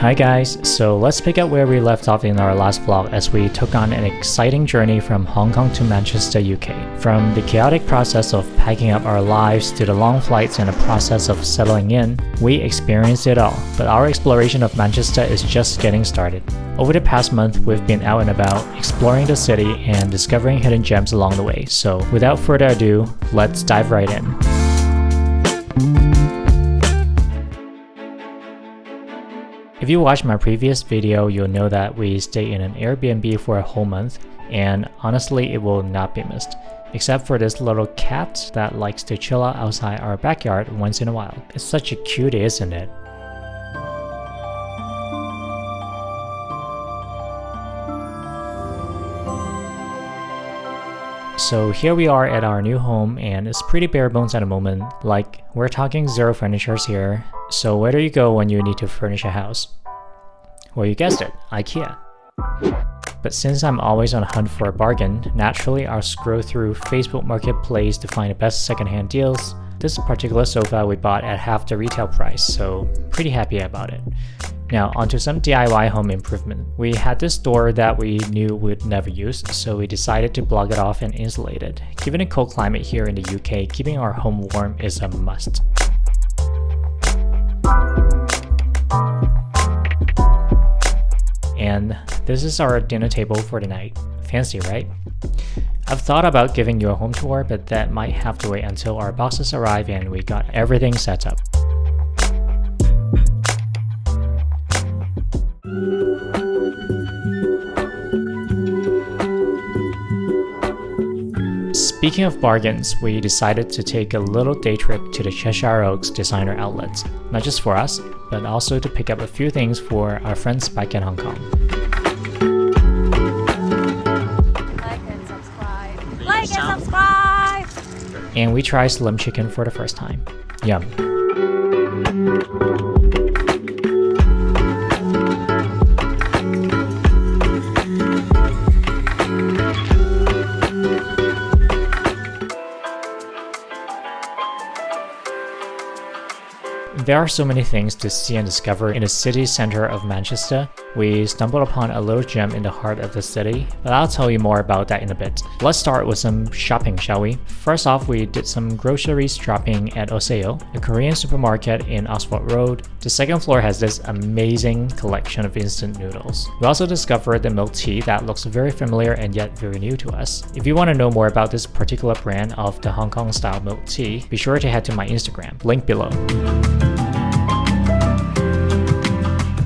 Hi guys, so let's pick up where we left off in our last vlog as we took on an exciting journey from Hong Kong to Manchester, UK. From the chaotic process of packing up our lives to the long flights and the process of settling in, we experienced it all, but our exploration of Manchester is just getting started. Over the past month, we've been out and about, exploring the city and discovering hidden gems along the way, so without further ado, let's dive right in. If you watched my previous video, you'll know that we stayed in an Airbnb for a whole month, and honestly it will not be missed, except for this little cat that likes to chill out outside our backyard once in a while. It's such a cutie, isn't it? So here we are at our new home, and it's pretty bare bones at the moment. Like, we're talking zero furnitures here. So where do you go when you need to furnish a house? Well, you guessed it, IKEA. But since I'm always on a hunt for a bargain, naturally I'll scroll through Facebook Marketplace to find the best secondhand deals. This particular sofa we bought at half the retail price, so pretty happy about it. Now onto some DIY home improvement. We had this door that we knew we'd never use, so we decided to block it off and insulate it. Given the cold climate here in the UK, keeping our home warm is a must. And this is our dinner table for the night. Fancy, right? I've thought about giving you a home tour, but that might have to wait until our boxes arrive and we got everything set up. Speaking of bargains, we decided to take a little day trip to the Cheshire designer outlets, not just for us, but also to pick up a few things for our friends back in Hong Kong. Like and subscribe. Like and subscribe! And we tried slim chicken for the first time. Yum. There are so many things to see and discover in the city center of Manchester. We stumbled upon a little gem in the heart of the city, but I'll tell you more about that in a bit. Let's start with some shopping, shall we? First off, we did some groceries shopping at Oseyo, a Korean supermarket in Oxford Road. The second floor has this amazing collection of instant noodles. We also discovered the milk tea that looks very familiar and yet very new to us. If you want to know more about this particular brand of the Hong Kong style milk tea, be sure to head to my Instagram, link below.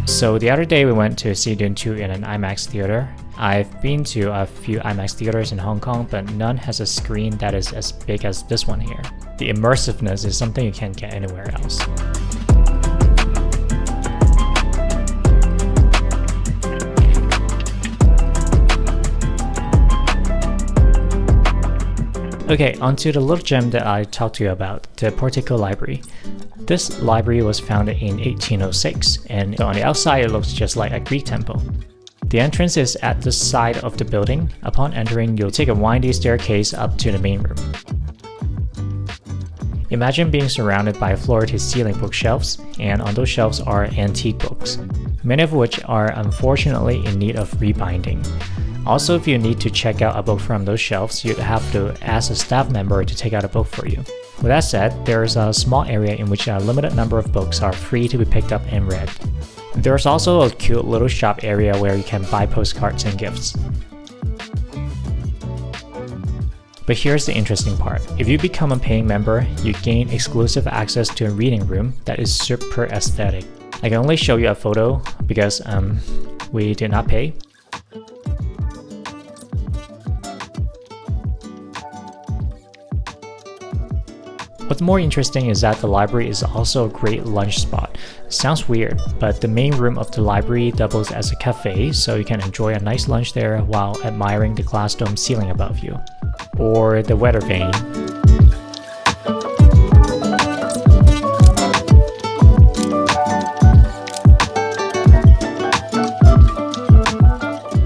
So the other day we went to see Dune 2 in an IMAX theater. I've been to a few IMAX theaters in Hong Kong, but none has a screen that is as big as this one here. The immersiveness is something you can't get anywhere else. Okay, onto the little gem that I talked to you about, the Portico Library. This library was founded in 1806, and on the outside it looks just like a Greek temple. The entrance is at the side of the building. Upon entering, you'll take a windy staircase up to the main room. Imagine being surrounded by floor-to-ceiling bookshelves, and on those shelves are antique books, many of which are unfortunately in need of rebinding. Also, if you need to check out a book from those shelves, you'd have to ask a staff member to take out a book for you. With that said, there's a small area in which a limited number of books are free to be picked up and read. There's also a cute little shop area where you can buy postcards and gifts. But here's the interesting part. If you become a paying member, you gain exclusive access to a reading room that is super aesthetic. I can only show you a photo because we did not pay. What's more interesting is that the library is also a great lunch spot. Sounds weird, but the main room of the library doubles as a cafe, so you can enjoy a nice lunch there while admiring the glass dome ceiling above you. Or the weather vane.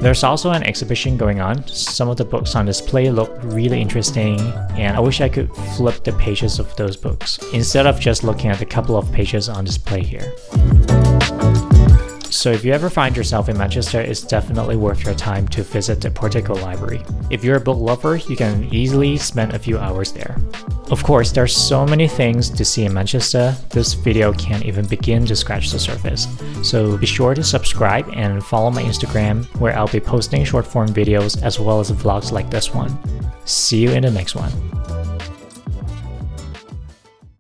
There's also an exhibition going on. Some of the books on display look really interesting, and I wish I could flip the pages of those books instead of just looking at the couple of pages on display here. So if you ever find yourself in Manchester, it's definitely worth your time to visit the Portico Library. If you're a book lover, you can easily spend a few hours there. Of course, there's so many things to see in Manchester, this video can't even begin to scratch the surface. So be sure to subscribe and follow my Instagram, where I'll be posting short form videos as well as vlogs like this one. See you in the next one.